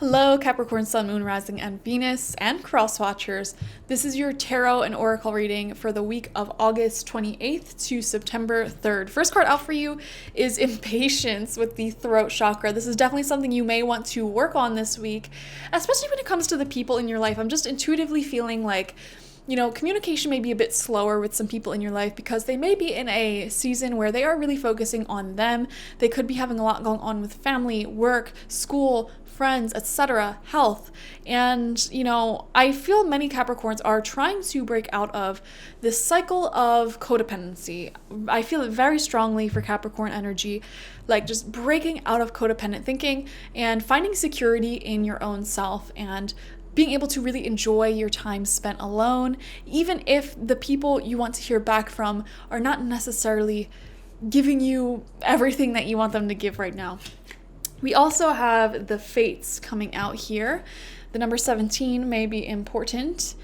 Hello, Capricorn, Sun, Moon, Rising, and Venus, and Cross Watchers. This is your tarot and oracle reading for the week of August 28th to September 3rd. First card out for you is Impatience with the throat chakra. This is definitely something you may want to work on this week, especially when it comes to the people in your life. I'm just intuitively feeling like communication may be a bit slower with some people in your life because they may be in a season where they are really focusing on them. They could be having a lot going on with family, work, school, friends, etc., health. And, I feel many Capricorns are trying to break out of this cycle of codependency. I feel it very strongly for Capricorn energy, like just breaking out of codependent thinking and finding security in your own self and being able to really enjoy your time spent alone, even if the people you want to hear back from are not necessarily giving you everything that you want them to give right now. We also have the fates coming out here. The number 17 may be important.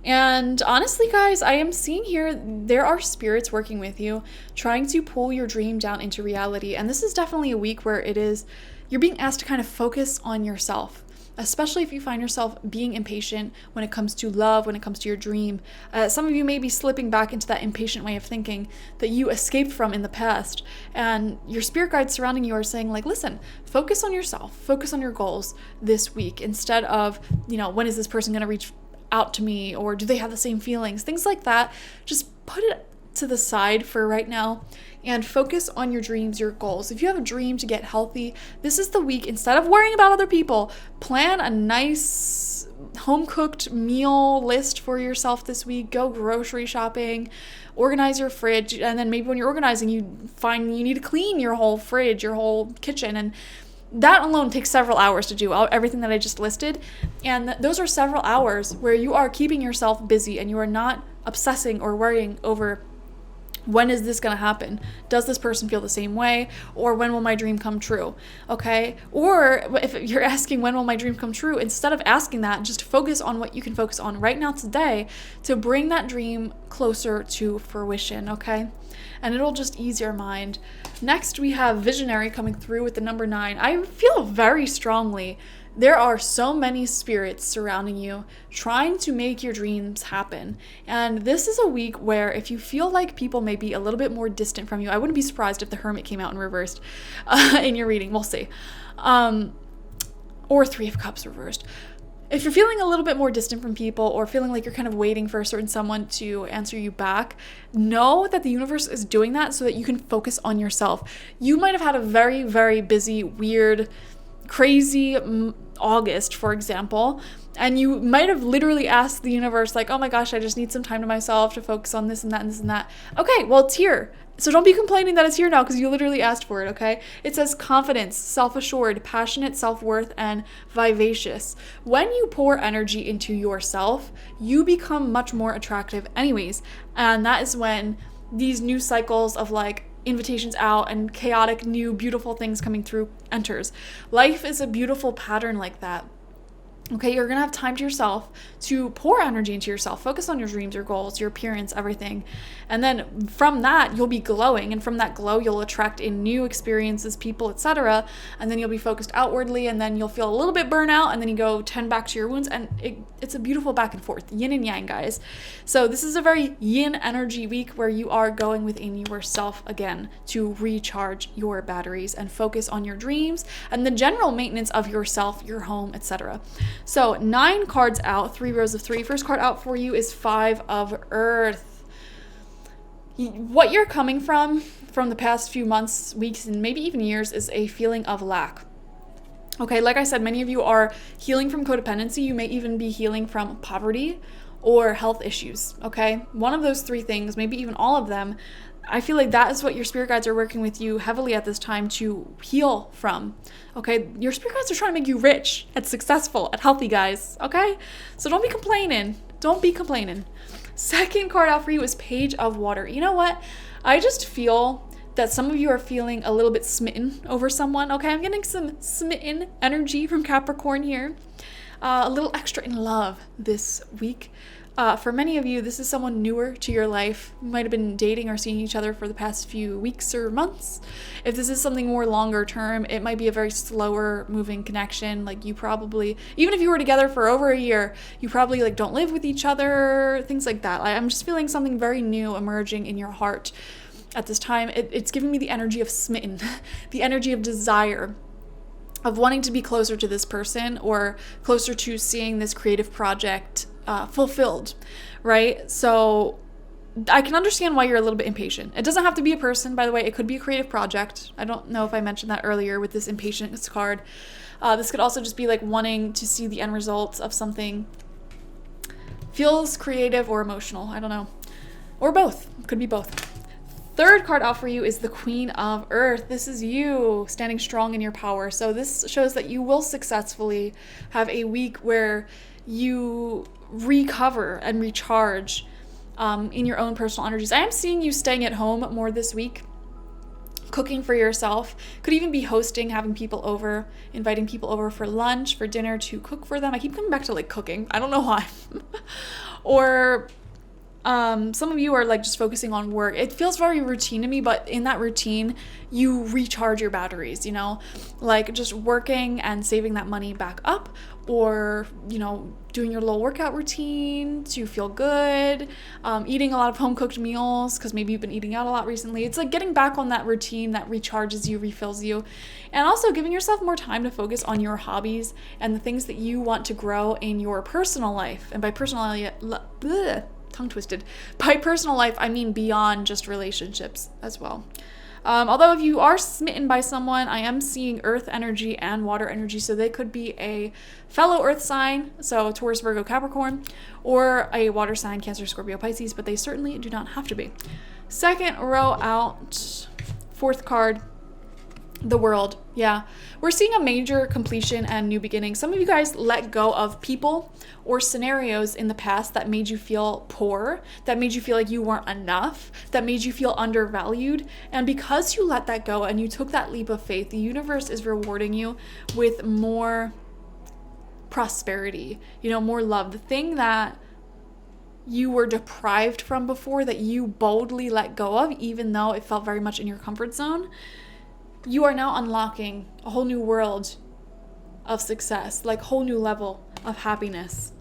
And honestly, guys, I am seeing here there are spirits working with you, trying to pull your dream down into reality. And this is definitely a week where you're being asked to kind of focus on yourself, especially if you find yourself being impatient when it comes to love, when it comes to your dream. Some of you may be slipping back into that impatient way of thinking that you escaped from in the past. And your spirit guides surrounding you are saying, listen, focus on yourself, focus on your goals this week instead of, when is this person going to reach out to me, or do they have the same feelings? Things like that. Just put it to the side for right now and focus on your dreams, your goals. If you have a dream to get healthy, this is the week. Instead of worrying about other people, plan a nice home-cooked meal list for yourself this week. Go grocery shopping, organize your fridge, and then maybe when you're organizing, you find you need to clean your whole fridge, your whole kitchen, and that alone takes several hours to do, everything that I just listed. And those are several hours where you are keeping yourself busy and you are not obsessing or worrying over when is this going to happen? Does this person feel the same way? Or when will my dream come true? Okay? Or if you're asking when will my dream come true, instead of asking that, just focus on what you can focus on right now today to bring that dream closer to fruition, okay? And it'll just ease your mind. Next, we have Visionary coming through with the number 9. I feel very strongly there are so many spirits surrounding you trying to make your dreams happen. And this is a week where if you feel like people may be a little bit more distant from you, I wouldn't be surprised if the Hermit came out in reversed in your reading. We'll see. Or 3 of Cups reversed. If you're feeling a little bit more distant from people or feeling like you're kind of waiting for a certain someone to answer you back, know that the universe is doing that so that you can focus on yourself. You might have had a very, very busy, weird, crazy August, for example, and you might have literally asked the universe, oh my gosh, I just need some time to myself to focus on this and that and this and that. Okay, well, it's here. So don't be complaining that it's here now because you literally asked for it, okay? It says confidence, self-assured, passionate, self-worth, and vivacious. When you pour energy into yourself, you become much more attractive anyways. And that is when these new cycles of invitations out and chaotic new beautiful things coming through enters. Life is a beautiful pattern like that. Okay, you're going to have time to yourself to pour energy into yourself. Focus on your dreams, your goals, your appearance, everything. And then from that, you'll be glowing. And from that glow, you'll attract in new experiences, people, etc. And then you'll be focused outwardly. And then you'll feel a little bit burnout. And then you go tend back to your wounds. And it's a beautiful back and forth. Yin and yang, guys. So this is a very yin energy week where you are going within yourself again to recharge your batteries and focus on your dreams and the general maintenance of yourself, your home, etc. So 9 cards out, 3 rows of 3. First card out for you is 5 of Earth. What you're coming from the past few months, weeks, and maybe even years is a feeling of lack. Okay, like I said, many of you are healing from codependency. You may even be healing from poverty or health issues, okay? One of those 3 things, maybe even all of them, I feel like that is what your spirit guides are working with you heavily at this time to heal from, okay? Your spirit guides are trying to make you rich and successful and healthy, guys, okay? So don't be complaining. Don't be complaining. Second card out for you is Page of Water. You know what? I just feel that some of you are feeling a little bit smitten over someone, okay? I'm getting some smitten energy from Capricorn here. A little extra in love this week. For many of you, this is someone newer to your life. You might have been dating or seeing each other for the past few weeks or months. If this is something more longer term, it might be a very slower moving connection. Like you probably, even if you were together for over a year, you probably like don't live with each other, things like that. I'm just feeling something very new emerging in your heart at this time. It's giving me the energy of smitten, the energy of desire, of wanting to be closer to this person or closer to seeing this creative project fulfilled, right? So I can understand why you're a little bit impatient. It doesn't have to be a person, by the way. It could be a creative project. I don't know if I mentioned that earlier with this impatience card. This could also just be like wanting to see the end results of something. Feels creative or emotional. I don't know. Or both. Could be both. Third card out for you is the Queen of Earth. This is you standing strong in your power. So this shows that you will successfully have a week where you recover and recharge in your own personal energies. I am seeing you staying at home more this week, cooking for yourself. Could even be hosting, having people over, inviting people over for lunch, for dinner, to cook for them. I keep coming back to like cooking. I don't know why. Or some of you are like just focusing on work. It feels very routine to me, but in that routine, you recharge your batteries, you know, like just working and saving that money back up, or, you know, doing your little workout routine to feel good, eating a lot of home cooked meals because maybe you've been eating out a lot recently. It's like getting back on that routine that recharges you, refills you, and also giving yourself more time to focus on your hobbies and the things that you want to grow in your personal life. And by personal life, tongue twisted. By personal life, I mean beyond just relationships as well. Although if you are smitten by someone, I am seeing earth energy and water energy. So they could be a fellow earth sign, so Taurus, Virgo, Capricorn, or a water sign, Cancer, Scorpio, Pisces, but they certainly do not have to be. Second row out, fourth card, the World. Yeah, we're seeing a major completion and new beginning. Some of you guys let go of people or scenarios in the past that made you feel poor, that made you feel like you weren't enough, that made you feel undervalued. And because you let that go and you took that leap of faith, the universe is rewarding you with more prosperity, you know, more love. The thing that you were deprived from before, that you boldly let go of, even though it felt very much in your comfort zone, you are now unlocking a whole new world of success, like whole new level of happiness.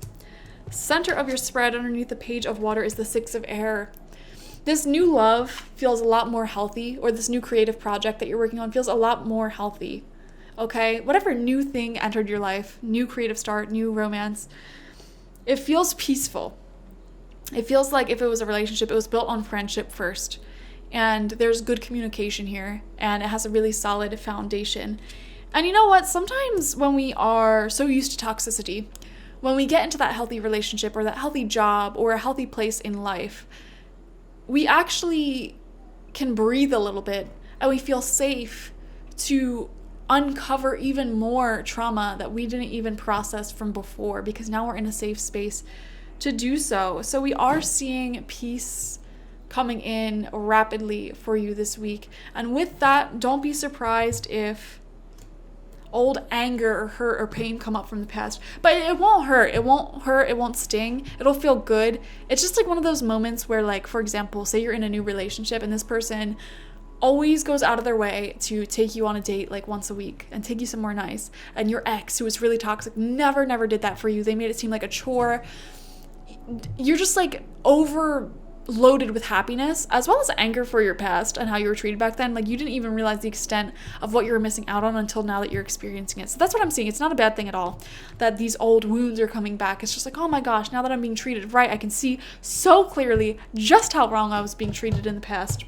Center of your spread underneath the Page of Water is the Six of Air. This new love feels a lot more healthy, or this new creative project that you're working on feels a lot more healthy. Okay? Whatever new thing entered your life, new creative start, new romance, it feels peaceful. It feels like if it was a relationship, it was built on friendship first. And there's good communication here, and it has a really solid foundation. And you know what? Sometimes when we are so used to toxicity, when we get into that healthy relationship or that healthy job or a healthy place in life, we actually can breathe a little bit, and we feel safe to uncover even more trauma that we didn't even process from before, because now we're in a safe space to do so. So we are seeing peace coming in rapidly for you this week. And with that, don't be surprised if old anger or hurt or pain come up from the past. But it won't hurt. It won't hurt. It won't sting. It'll feel good. It's just like one of those moments where, like, for example, say you're in a new relationship and this person always goes out of their way to take you on a date like once a week and take you somewhere nice. And your ex, who was really toxic, never did that for you. They made it seem like a chore. You're just like overloaded with happiness as well as anger for your past and how you were treated back then. Like, you didn't even realize the extent of what you were missing out on until now that you're experiencing it. So that's what I'm seeing. It's not a bad thing at all that these old wounds are coming back. It's just like, oh my gosh, now that I'm being treated right, I can see so clearly just how wrong I was being treated in the past.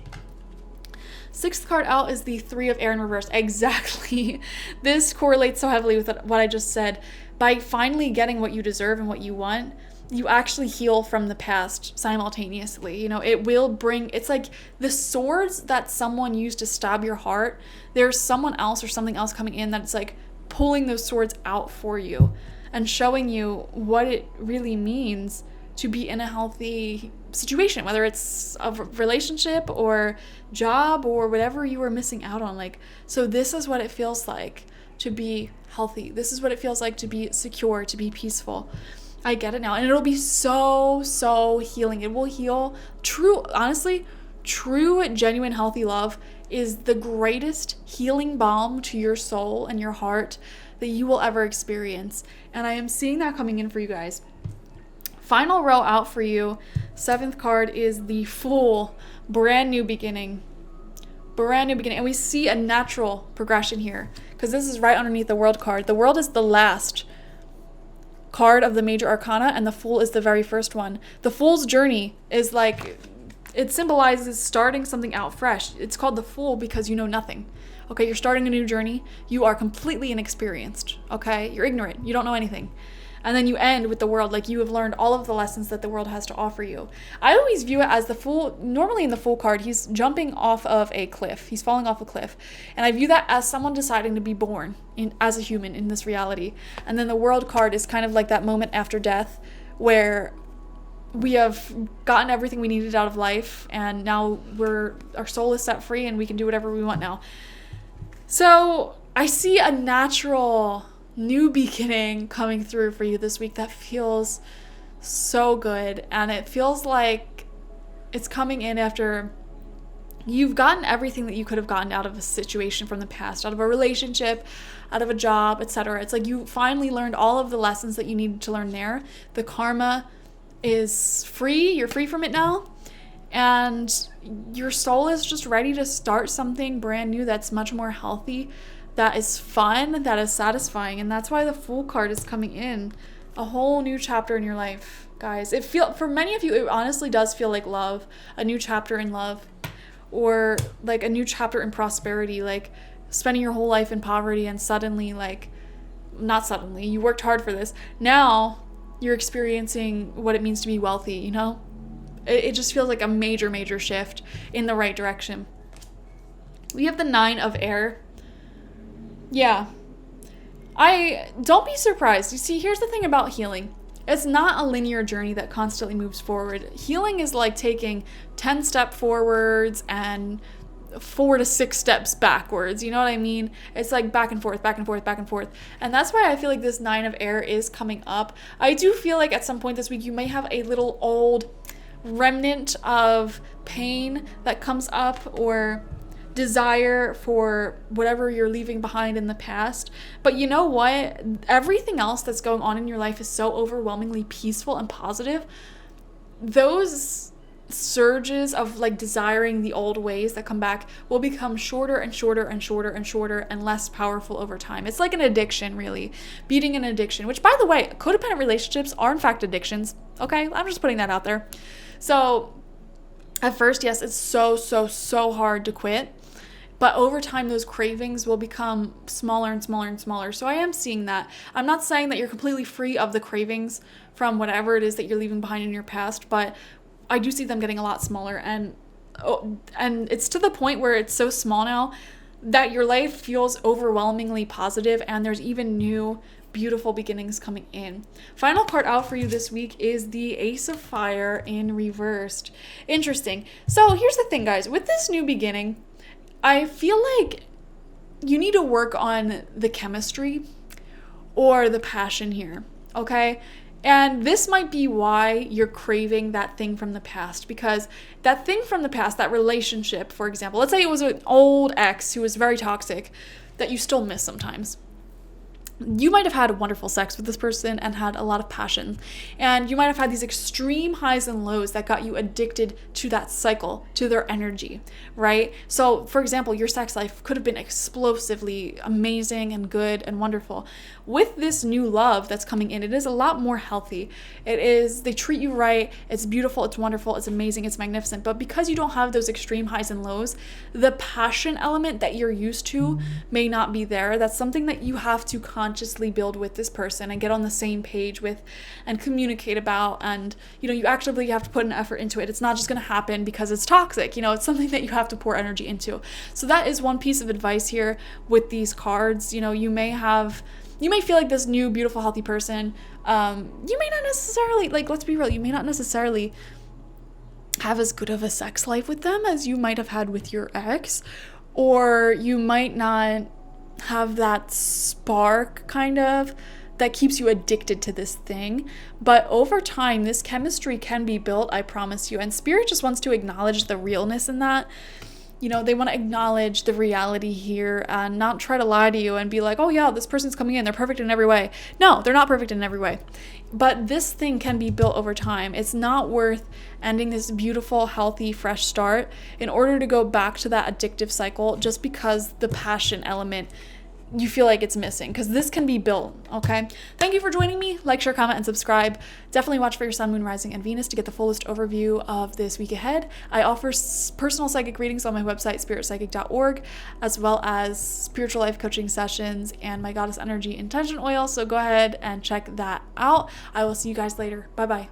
Sixth card out is the Three of Air in reverse. Exactly. This correlates so heavily with what I just said. By finally getting what you deserve and what you want, you actually heal from the past simultaneously. You know, it will bring, it's like the swords that someone used to stab your heart, there's someone else or something else coming in that's like pulling those swords out for you and showing you what it really means to be in a healthy situation, whether it's a relationship or job or whatever you were missing out on. Like, so this is what it feels like to be healthy. This is what it feels like to be secure, to be peaceful. I get it now. And it'll be so, so healing. It will heal. Honestly, true, genuine, healthy love is the greatest healing balm to your soul and your heart that you will ever experience. And I am seeing that coming in for you guys. Final row out for you. 7th card is the Fool. Brand new beginning. Brand new beginning. And we see a natural progression here, because this is right underneath the World card. The World is the last card of the major arcana, and the Fool is the very first one. The Fool's journey is like, it symbolizes starting something out fresh. It's called the Fool because you know nothing. Okay, you're starting a new journey. You are completely inexperienced. Okay, you're ignorant. You don't know anything. And then you end with the World, like you have learned all of the lessons that the world has to offer you. I always view it as the Fool. Normally in the Fool card, he's jumping off of a cliff. He's falling off a cliff. And I view that as someone deciding to be born as a human in this reality. And then the World card is kind of like that moment after death where we have gotten everything we needed out of life, and now our soul is set free and we can do whatever we want now. So I see a natural new beginning coming through for you this week that feels so good, and it feels like it's coming in after you've gotten everything that you could have gotten out of a situation from the past, out of a relationship, out of a job, etc. It's like you finally learned all of the lessons that you needed to learn there. The karma is free. You're free from it now, and your soul is just ready to start something brand new that's much more healthy, that is fun, that is satisfying. And that's why the Fool card is coming in. A whole new chapter in your life, guys. For many of you, it honestly does feel like love, a new chapter in love, or like a new chapter in prosperity, like spending your whole life in poverty and suddenly, like, not suddenly, you worked hard for this. Now you're experiencing what it means to be wealthy, you know? It just feels like a major, major shift in the right direction. We have the 9 of Air. Yeah. Don't be surprised. You see, here's the thing about healing. It's not a linear journey that constantly moves forward. Healing is like taking 10 steps forwards and 4 to 6 steps backwards. You know what I mean? It's like back and forth, back and forth, back and forth. And that's why I feel like this 9 of Air is coming up. I do feel like at some point this week you may have a little old remnant of pain that comes up, or desire for whatever you're leaving behind in the past. But you know what? Everything else that's going on in your life is so overwhelmingly peaceful and positive. Those surges of like desiring the old ways that come back will become shorter and shorter and shorter and shorter and less powerful over time. It's like an addiction, really. Beating an addiction, which, by the way, codependent relationships are in fact addictions. Okay, I'm just putting that out there. So at first, yes, it's so hard to quit. But over time, those cravings will become smaller and smaller and smaller. So I am seeing that. I'm not saying that you're completely free of the cravings from whatever it is that you're leaving behind in your past, but I do see them getting a lot smaller. And it's to the point where it's so small now that your life feels overwhelmingly positive, and there's even new, beautiful beginnings coming in. Final card out for you this week is the Ace of Fire in reversed. Interesting. So here's the thing, guys. With this new beginning, I feel like you need to work on the chemistry or the passion here, okay? And this might be why you're craving that thing from the past, because that thing from the past, that relationship, for example, let's say it was an old ex who was very toxic that you still miss sometimes. You might have had wonderful sex with this person and had a lot of passion. And you might have had these extreme highs and lows that got you addicted to that cycle, to their energy, right? So, for example, your sex life could have been explosively amazing and good and wonderful. With this new love that's coming in, it is a lot more healthy. They treat you right. It's beautiful. It's wonderful. It's amazing. It's magnificent. But because you don't have those extreme highs and lows, the passion element that you're used to may not be there. That's something that you have to consciously build with this person and get on the same page with and communicate about. And, you actively have to put an effort into it. It's not just going to happen because it's toxic. It's something that you have to pour energy into. So that is one piece of advice here with these cards. You may feel like this new, beautiful, healthy person. You may not necessarily, let's be real, you may not necessarily have as good of a sex life with them as you might have had with your ex, or you might not have that spark kind of that keeps you addicted to this thing. But over time, this chemistry can be built, I promise you. And spirit just wants to acknowledge the realness in that. You know, they want to acknowledge the reality here and not try to lie to you and be like, oh yeah, this person's coming in, they're perfect in every way. No, they're not perfect in every way. But this thing can be built over time. It's not worth ending this beautiful, healthy, fresh start in order to go back to that addictive cycle just because the passion element, you feel like it's missing, because this can be built. Okay, thank you for joining me. Like, share, comment, and subscribe. Definitely watch for your sun, moon, rising, and Venus to get the fullest overview of this week ahead. I offer personal psychic readings on my website, spiritpsychic.org, as well as spiritual life coaching sessions and my goddess energy intention oil, so go ahead and check that out. I will see you guys later. Bye bye.